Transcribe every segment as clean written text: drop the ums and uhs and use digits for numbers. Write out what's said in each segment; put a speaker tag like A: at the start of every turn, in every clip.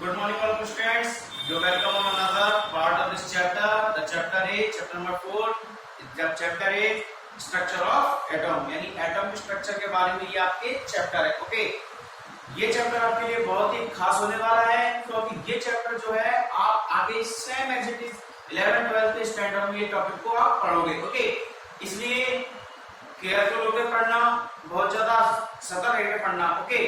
A: Good morning, all students. You welcome on another part of this chapter. The chapter is chapter number 4. The chapter is structure of atom. यानी atom के structure के बारे में ये आपके chapter है. Okay, ये चैप्टर आपके लिए बहुत ही खास होने वाला है क्योंकि ये चैप्टर जो है आप आगे same as it is 11th 12th standard में ये टॉपिक को आप पढ़ोगे. ओके, इसलिए केयरफुल होकर पढ़ना, बहुत ज्यादा सतर्क होकर पढ़ना. ओके,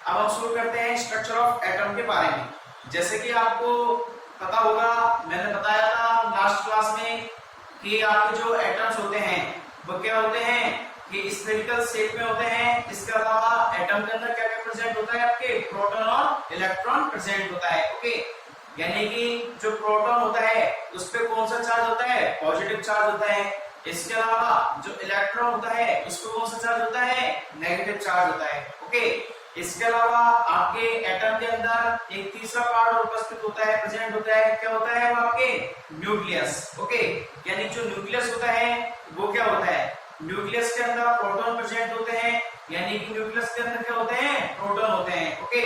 A: अब हम शुरू करते हैं स्ट्रक्चर ऑफ एटम के बारे में. जैसे कि आपको पता होगा, मैंने बताया था लास्ट क्लास में कि आपके जो एटम्स होते हैं वो क्या होते हैं कि स्फेरिकल शेप में होते हैं. इसके अलावा एटम के अंदर क्या क्या प्रेजेंट होता है, आपके प्रोटॉन और इलेक्ट्रॉन प्रेजेंट होता है. ओके, यानी कि जो प्रोटॉन होता है उस पर कौन सा चार्ज होता है, पॉजिटिव चार्ज होता है. इसके अलावा जो इलेक्ट्रॉन होता है उस पर कौन सा चार्ज होता है, नेगेटिव चार्ज होता है. ओके, इसके अलावा आपके एटम के अंदर एक तीसरा पार्ट और उपस्थित होता है, प्रेजेंट होता है. क्या होता है वो आपके न्यूक्लियस. ओके, यानी जो न्यूक्लियस होता है वो क्या होता है, न्यूक्लियस के अंदर प्रोटॉन प्रेजेंट होते हैं. यानी कि न्यूक्लियस के अंदर क्या होते हैं, प्रोटॉन होते हैं. ओके,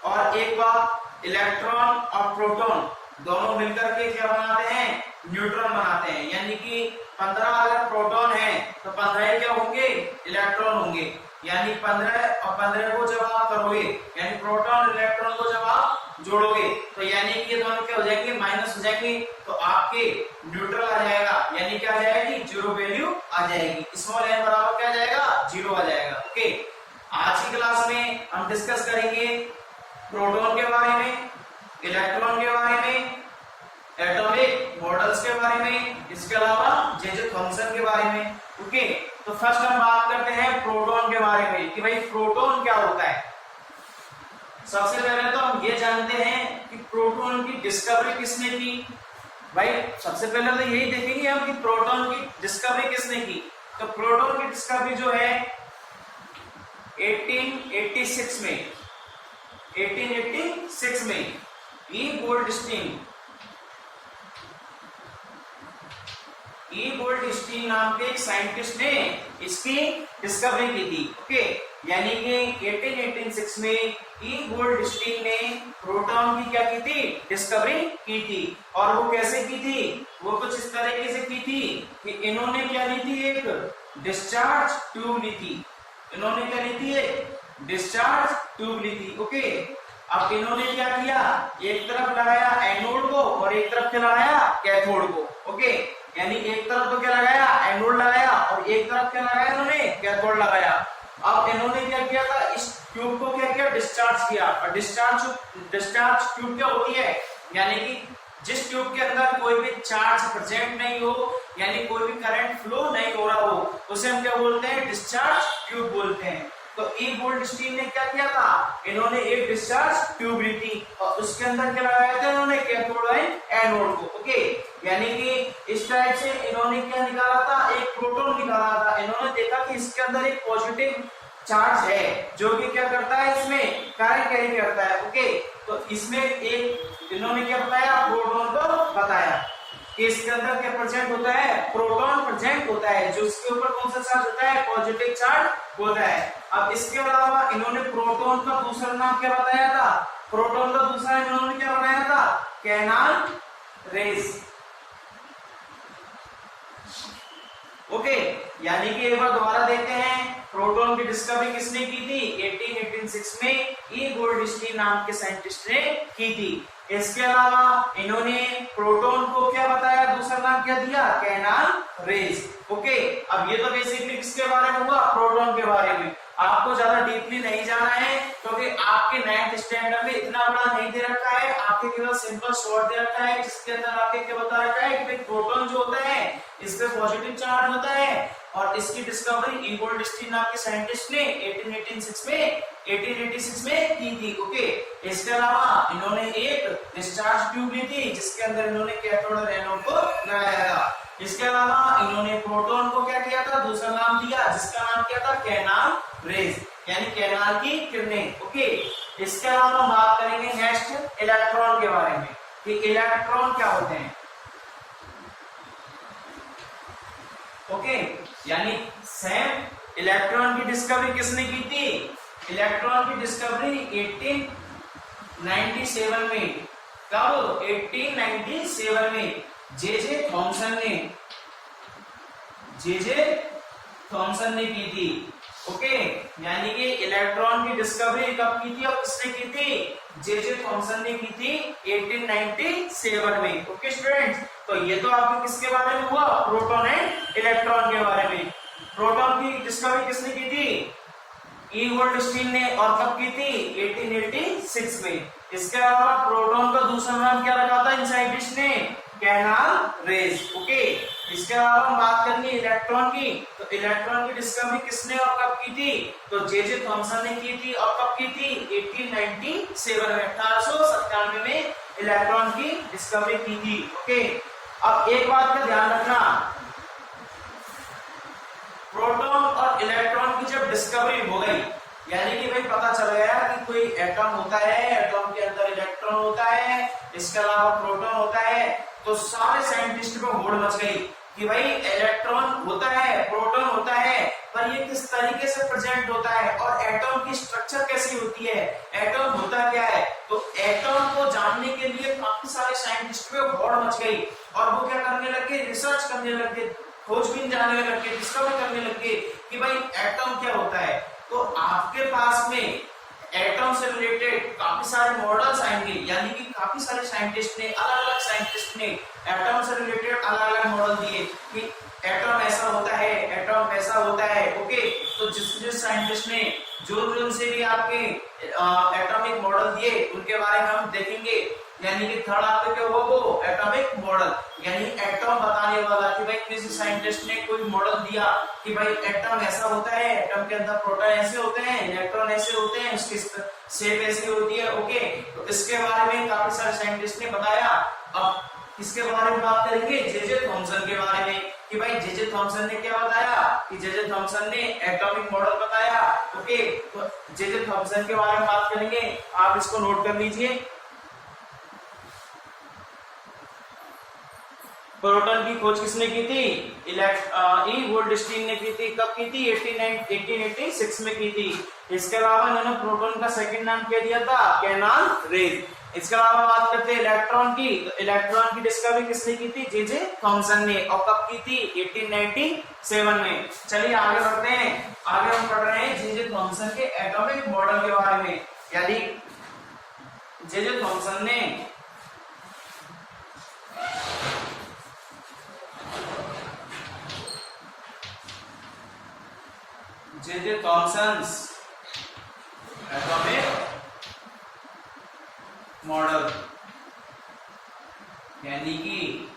A: और एक बात, इलेक्ट्रॉन और प्रोटॉन दोनों मिलकर के क्या बनाते हैं, न्यूट्रॉन बनाते हैं. यानी कि 15 अगर प्रोटॉन है तो 15 क्या होंगे, इलेक्ट्रॉन होंगे. यानी 15 और 15 को जब आप करोगे, यानी प्रोटॉन और इलेक्ट्रॉन को जब आप जोड़ोगे तो यानी कि ये दोनों क्या हो जाएंगे, माइनस हो जाएंगे. तो आपके न्यूट्रल आ जाएगा. यानी क्या आ जाएगी, जीरो वैल्यू आ जाएगी. स्मॉल एन बराबर क्या आ जाएगा, जीरो आ जाएगा. ओके, आज की क्लास में हम डिस्कस करेंगे प्रोटॉन के बारे में, इलेक्ट्रॉन के बारे में, एटॉमिक मॉडल्स के बारे में, इसके अलावा जे फंक्शन के बारे में. ओके, तो फर्स्ट हम बात करते हैं प्रोटॉन के बारे में कि भाई प्रोटॉन क्या होता है. सबसे पहले तो हम ये जानते हैं कि प्रोटॉन की डिस्कवरी किसने की. भाई सबसे पहले तो यही देखेंगे हम कि प्रोटॉन की डिस्कवरी किसने की. तो प्रोटॉन की डिस्कवरी जो है 1886 में, 1886 में ई गोल्डस्टीन नाम के एक साइंटिस्ट ने इसकी डिस्कवरी की थी. ओके, यानी कि 1886 में ई गोल्डस्टीन ने प्रोटॉन की क्या की थी, डिस्कवरी की थी. और वो कैसे की थी, वो कुछ इस तरीके से की थी कि इन्होंने क्या ली थी, एक डिस्चार्ज ट्यूब ली थी. इन्होंने क्या ली थी, एक डिस्चार्ज ट्यूब ली थी. ओके, अब इन्होंने क्या किया, एक तरफ लगाया एनोड को और एक तरफ क्या लगाया, कैथोड को. ओके, यानी एक तरफ तो क्या लगाया, एनोड लगाया और एक तरफ क्या लगाया, इन्होंने कैथोड लगाया. अब इन्होंने क्या किया था, इस ट्यूब को क्या किया, डिस्चार्ज किया. और डिस्चार्ज ट्यूब क्या होती है, यानी कि जिस ट्यूब के अंदर कोई भी चार्ज प्रेजेंट नहीं हो, यानी कोई भी करंट फ्लो नहीं हो रहा हो, उसे हम क्या बोलते हैं, डिस्चार्ज ट्यूब बोलते हैं. तो ई गोल्डस्टीन ने क्या किया था, इन्होंने एक डिस्चार्ज ट्यूब ली थी और उसके अंदर क्या लगाया था, इन्होंने कैथोड और एनोड को. ओके, यानी कि इस टाइप से इन्होंने क्या निकाला था, एक प्रोटॉन निकाला था. इन्होंने देखा कि इसके अंदर एक पॉजिटिव चार्ज है जो कि क्या करता है, इसमें कार्य कैरी करता है. ओके, तो इसमें एक इन्होंने क्या बताया, प्रोटॉन को बताया कि इसके अंदर क्या प्रेजेंट होता है, प्रोटॉन प्रेजेंट होता है, जो इसके ऊपर कौन सा चार्ज होता है, पॉजिटिव चार्ज होता है. अब इसके अलावा इन्होंने प्रोटॉन का दूसरा नाम क्या बताया था, प्रोटॉन का दूसरा इन्होंने क्या बनाया था, कैनाल रेस. ओके, यानी कि एक बार दोबारा देखते हैं प्रोटॉन की डिस्कवरी किसने की थी, 1886 में ई गोल्डस्टीन नाम के साइंटिस्ट ने की थी. इसके अलावा इन्होंने प्रोटॉन को क्या बताया, दूसरा नाम क्या दिया, कैनाल रेस. ओके, अब ये तो बेसिकली किसके बारे में हुआ, प्रोटॉन के बारे में. आपको ज्यादा डीपली नहीं जाना है क्योंकि आपके 9th स्टैंडर्ड में इतना बड़ा नहीं दे रखा है, आपके केवल सिंपल शॉर्ट दे रखा है जिसके अंदर आपके क्या बता रखा है कि प्रोटॉन जो होता है इस पे पॉजिटिव चार्ज होता है और इसकी डिस्कवरी ई गोल्डस्टीन नाम के साइंटिस्ट ने 1886 में की थी. ओके, इसके अलावा इन्होंने एक डिस्चार्ज ट्यूब ली थी जिसके अंदर इन्होंने कैथोड और एनोड को लगाया था. इसके अलावा इन्होंने प्रोटॉन को क्या किया था, दूसरा नाम दिया जिसका नाम क्या था, कैनाल रेज, यानी कैनाल की किरणें. ओके, इसके अलावा हम बात करेंगे नेक्स्ट इलेक्ट्रॉन के बारे में कि इलेक्ट्रॉन क्या होते हैं. ओके, यानी सेम इलेक्ट्रॉन की डिस्कवरी किसने की थी, इलेक्ट्रॉन की डिस्कवरी 1897 में, कब 1897 में जे थॉमसन ने की थी। ओके, यानी कि इलेक्ट्रॉन की डिस्कवरी कब की थी और किसने की थी? जे थॉमसन ने की थी 1897 में। ओके स्टूडेंट्स, तो ये तो आपके किसके बारे में हुआ? प्रोटॉन एंड इलेक्ट्रॉन के बारे में। प्रोटॉन की डिस्कवरी किसने की थी? ई गोल्डस्टीन ने, और कब की थी? 1886 में। इसके अलावा प्रोटॉन का दूसरा नाम क्या रखा था इन साइंटिस्ट ने? Canal raise. ओके, इसके अलावा हम बात करेंगे इलेक्ट्रॉन की, तो इलेक्ट्रॉन की डिस्कवरी किसने और कब की थी? तो जे थॉमसन ने की थी, और कब की थी? 1897 में, 1897 में इलेक्ट्रॉन की डिस्कवरी की थी। ओके, अब एक बात का ध्यान रखना, प्रोटॉन और इलेक्ट्रॉन की जब डिस्कवरी हो गई, यानी कि भाई पता चल गया कि कोई एटम होता है, एटम के अंदर इलेक्ट्रॉन होता है, इसके अलावा प्रोटॉन होता है, तो सारे साइंटिस्ट को होड़ मच गई कि भाई इलेक्ट्रॉन होता है, प्रोटॉन होता है, पर ये किस तरीके से प्रेजेंट होता है और एटम की स्ट्रक्चर कैसी होती है, एटम होता क्या है। तो एटम को जानने के लिए काफी सारे साइंटिस्ट को होड़ मच गई और वो क्या करने लगे? रिसर्च करने लगे, खोजबीन जानने लगे, डिस्कवर करने लगे कि भाई एटम क्या होता है। तो आपके पास में एटम से रिलेटेड काफी सारे मॉडल्स आएंगे, यानी कि काफी सारे साइंटिस्ट ने, अलग-अलग साइंटिस्ट ने एटम से रिलेटेड अलग-अलग मॉडल दिए कि एटम ऐसा होता है, एटम वैसा होता है। ओके, तो जिस साइंटिस्ट ने जो से भी आपके एटॉमिक मॉडल दिए उनके बारे में हम देखेंगे। यानी कि थर्ड आपका क्या होगा? वो एटॉमिक मॉडल, यानी एटम बताने वाला कि भाई किसी साइंटिस्ट ने कोई मॉडल दिया कि भाई एटम ऐसा होता है, एटम के अंदर प्रोटॉन ऐसे होते हैं, इलेक्ट्रॉन ऐसे होते हैं, उसकी शेप ऐसी होती है। ओके, तो इसके बारे में काफी सारे साइंटिस्ट ने बताया। अब इसके बारे में बात करेंगे जे थॉमसन के बारे में कि भाई जे थॉमसन ने क्या बताया कि जे थॉमसन ने एटॉमिक मॉडल बताया। ओके, तो जे थॉमसन के बारे में बात करेंगे, आप इसको नोट कर लीजिए। प्रोटॉन की खोज किसने की थी? ई गोल्डस्टीन ने की थी। कब की थी? 1886 में की थी। इसके अलावा इन्होंने प्रोटॉन का सेकंड नाम क्या दिया था? Canal raise. इसके अलावा बात करते हैं इलेक्ट्रॉन की, तो इलेक्ट्रॉन की डिस्कवरी किसने की थी? जे थॉमसन ने, और कब की थी? 1897 में। चलिए आगे बढ़ते हैं। आगे हम पढ़ रहे हैं जे थॉमसन के एटॉमिक मॉडल के बारे में। यानी जे थॉमसन ने जे थॉमसन्स एटॉमिक मॉडल, यानी कि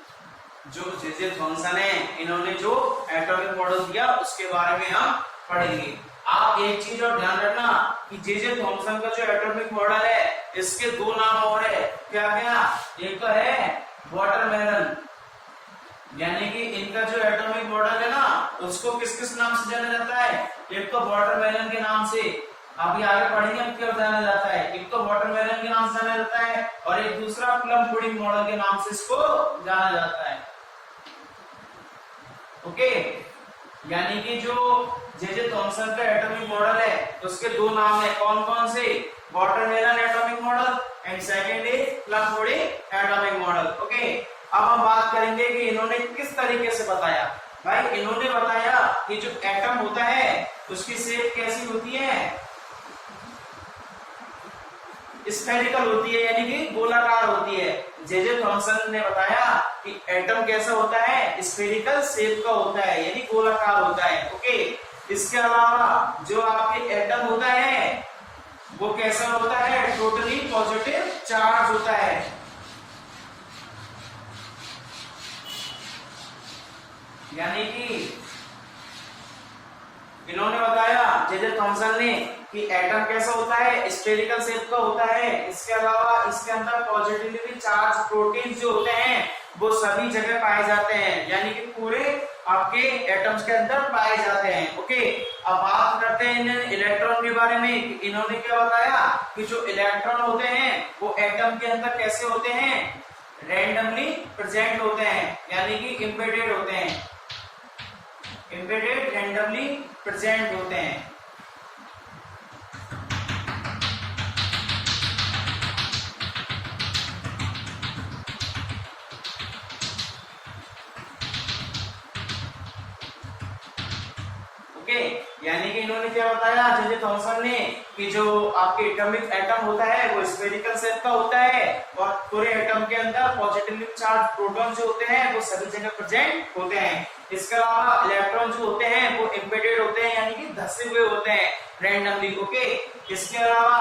A: जो जे थॉमसन है, इन्होंने जो एटॉमिक मॉडल दिया उसके बारे में हम पढ़ेंगे। आप एक चीज और ध्यान रखना कि जे थॉमसन का जो एटॉमिक मॉडल है, इसके दो नाम और है। क्या क्या? एक तो है वाटरमेलन, यानी कि इनका जो एटॉमिक मॉडल है ना, उसको किस किस नाम से जाना जाता है? एक तो वाटरमेलन के नाम से, अभी आगे पढ़ेंगे हम क्या जाना जाता है। एक तो वाटरमेलन के नाम से जाना जाता है और एक दूसरा प्लम पुडिंग मॉडल के नाम से इसको जाना जाता है। ओके, यानी कि जो जे थॉमसन का एटॉमिक मॉडल है उसके दो नाम है। कौन कौन से? Watermelon atomic model and second is plum pudding atomic model. Okay, अब हम बात करेंगे कि इन्होंने किस तरीके से बताया। भाई इन्होंने बताया कि जो एटम होता है उसकी शेप कैसी होती है? स्फेरिकल होती है, यानी कि गोलाकार होती है। जे थॉमसन ने बताया कि एटम कैसा होता है? स्फेरिकल शेप का होता है, यानी गोलाकार होता है। ओके, इसके अलावा जो आपके एटम होता है वो कैसा होता है? टोटली पॉजिटिव चार्ज होता है। यानी कि इन्होंने बताया जे थॉमसन ने कि एटम कैसा होता है? स्फेरिकल शेप का होता है। इसके अलावा इसके अंदर पॉजिटिवली चार्ज प्रोटीन जो होते हैं वो सभी जगह पाए जाते हैं, यानी कि पूरे आपके एटम्स के अंदर पाए जाते हैं। ओके, अब बात करते हैं इलेक्ट्रॉन के बारे में। इन्होंने क्या बताया कि जो इलेक्ट्रॉन होते हैं वो एटम के अंदर कैसे होते हैं? रैंडमली प्रेजेंट होते हैं, यानी कि एम्बेडेड होते हैं। एम्बेडेड रैंडमली प्रेजेंट होते हैं। यानी कि इन्होंने क्या बताया जे थॉमसन ने कि जो आपके एटॉमिक एटम होता है वो स्फेरिकल शेप का होता है और पूरे एटम के अंदर पॉजिटिवली चार्ज प्रोटॉन जो होते हैं वो सभी जगह प्रेजेंट होते हैं। इसके अलावा इलेक्ट्रॉन जो होते हैं वो एम्बेडेड होते हैं यानी कि धसे हुए होते हैं रैंडमली। ओके, इसके अलावा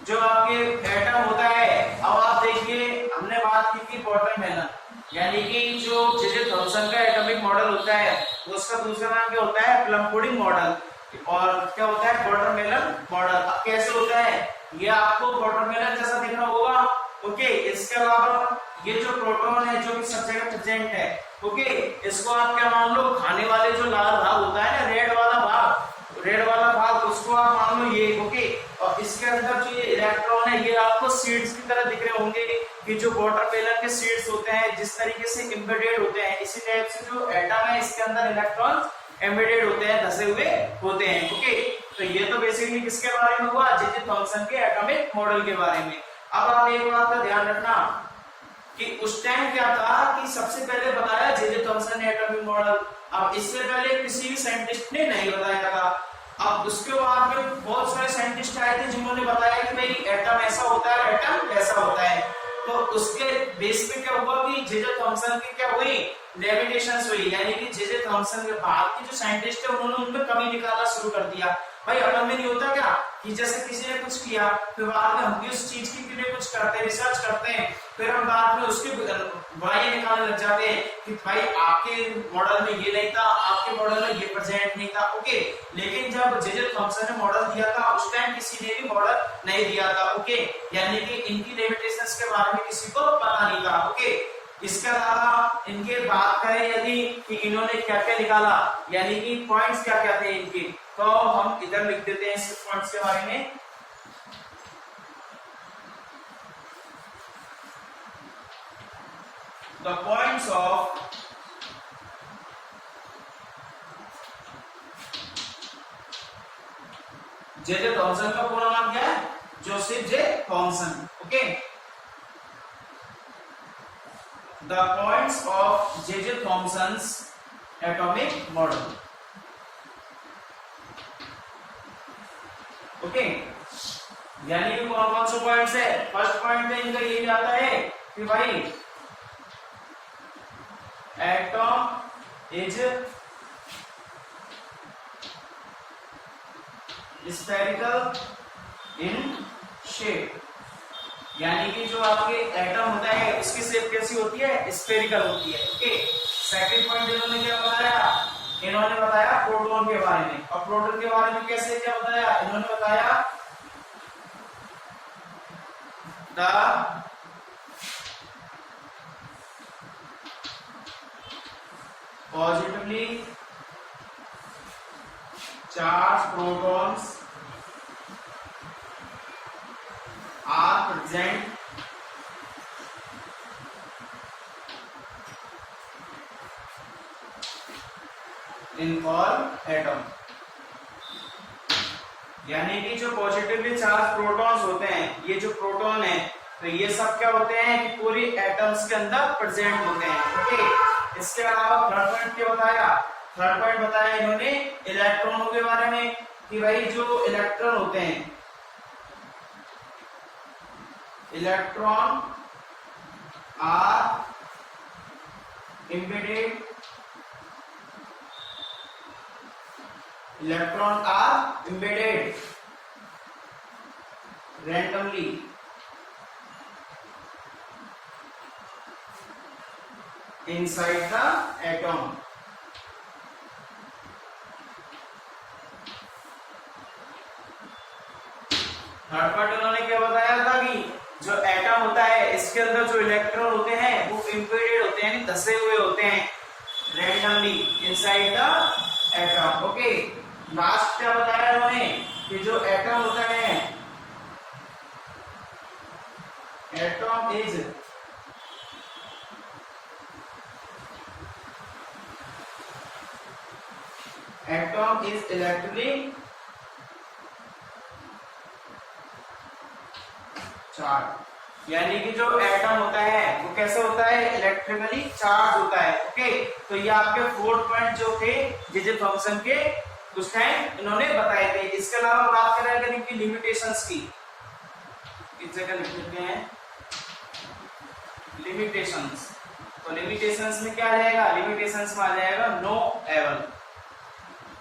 A: जो आपके एटम होता है, अब आप देखिए हमने बात की थी वाटरमेलन, यानी कि जो जे थॉमसन का एटॉमिक मॉडल होता है उसका दूसरा नाम क्या होता है, प्लम पुडिंग मॉडल, और क्या होता है वाटरमेलन मॉडल। अब कैसे होता है, ये आपको वाटरमेलन जैसा दिख रहा होगा। ओके, इसके अलावा ये जो प्रोटॉन है जो कि सब जगह प्रेजेंट है, ओके, इसको आप क्या मान लो, खाने वाले जो लाल भाग होता है ना, रेड वाला भाग उसको आप मान लो ये। ओके, और इसके अंदर जो ये इलेक्ट्रॉन है ये आपको सीड्स की तरह दिख रहे होंगे कि जो वाटरमेलन के सीड्स होते हैं जिस तरीके से एम्बेडेड होते हैं, इसी टाइप से जो एटम है इसके अंदर इलेक्ट्रॉन एम्बेडेड होते हैं, धसे हुए होते हैं। ओके, तो ये तो बेसिकली किसके बारे में हुआ, जे थॉमसन के एटॉमिक मॉडल के बारे में। अब आप एक बात का ध्यान रखना कि उस टाइम क्या था कि सबसे पहले बताया जे थॉमसन ने एटॉमिक मॉडल, अब इससे पहले किसी भी साइंटिस्ट ने नहीं बताया था। अब उसके बाद में बहुत सारे साइंटिस्ट आए थे जिन्होंने बताया कि भाई एटम ऐसा होता है, एटम ऐसा होता है। तो उसके बेस पे क्या हुआ कि जे थॉमसन की क्या हुई, लेविटेशंस हुई, यानी कि जे थॉमसन के बाद के जो साइंटिस्ट है उन्होंने उनमें कमी निकालना शुरू कर दिया। भाई अपन में नहीं होता क्या कि जैसे किसी ने कुछ किया फिर बाद में हम भी उस चीज के लिए कुछ करते हैं, रिसर्च करते हैं, फिर हम बाद में उसकी बुराई निकालने लग जाते हैं कि भाई आपके मॉडल में ये नहीं था, आपके मॉडल में ये प्रेजेंट नहीं था। ओके, लेकिन जब जे थॉमसन ने मॉडल दिया था उस टाइम किसी ने भी मॉडल नहीं दिया था। ओके, यानी कि इनकी लिमिटेशंस के बारे में किसी को पता नहीं था। ओके, इसके अलावा इनके बात करें यदि कि इन्होंने क्या क्या निकाला, यानी कि पॉइंट्स क्या क्या थे इनके, तो हम इधर लिख देते हैं इस पॉइंट्स के बारे में। The points of J Thomson का पूरा नाम क्या है, Joseph J Thomson. Okay, the points of J Thomson's atomic model. Okay, यानी कि कौन कौन से पॉइंट्स है, फर्स्ट पॉइंट में इनका ये आता है कि भाई atom is spherical in shape, यानी कि जो आपके एटम होता है उसकी शेप कैसी होती है, स्फेरिकल होती है। ओके, सेकंड पॉइंट इन्होंने क्या बताया, इन्होंने बताया प्रोटॉन के बारे में, और प्रोटॉन के बारे में कैसे क्या बताया, इन्होंने बताया the positively charged protons are present in all atom, यानी कि जो पॉजिटिवली चार्ज प्रोटॉन्स होते हैं, ये जो प्रोटॉन है तो ये सब क्या होते हैं कि पूरी एटम्स के अंदर प्रेजेंट होते हैं। ओके, इसके अलावा थर्ड पॉइंट क्या बताया, थर्ड पॉइंट बताया इन्होंने इलेक्ट्रॉनों के बारे में कि भाई जो इलेक्ट्रॉन होते हैं, electron are embedded, electron are embedded randomly inside the atom। Third part उन्होंने क्या बताया था कि जो एटम होता है इसके अंदर जो इलेक्ट्रॉन होते हैं वो एम्बेडेड होते हैं, यानी धसे हुए होते हैं randomly inside the atom. Okay, last क्या बताया उन्होंने कि जो एटम होता है, एटम इज इलेक्ट्रिकली चार्ज, यानी कि जो एटम होता है वो कैसे होता है, इलेक्ट्रिकली चार्ज होता है। ओके, तो ये आपके 4 पॉइंट जो थे जे थॉमसन के कुछ टाइम इन्होंने बताए थे। इसके अलावा बात करेंगे इनकी लिमिटेशंस की, इस जगह लिख लेते हैं लिमिटेशंस। तो लिमिटेशंस में क्या आ जाएगा, लिमिटेशंस में आ जाएगा नो एवल,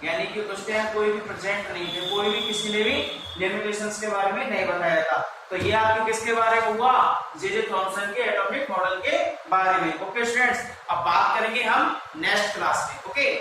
A: यानी कि उस टाइम कोई भी प्रेजेंट नहीं थे, कोई भी किसी ने भी लिमिटेशंस के बारे में नहीं बताया था। तो ये आपके किसके बारे में हुआ, जे थॉमसन के एटॉमिक मॉडल के बारे में। ओके स्टूडेंट्स, अब बात करेंगे हम नेक्स्ट क्लास में। ओके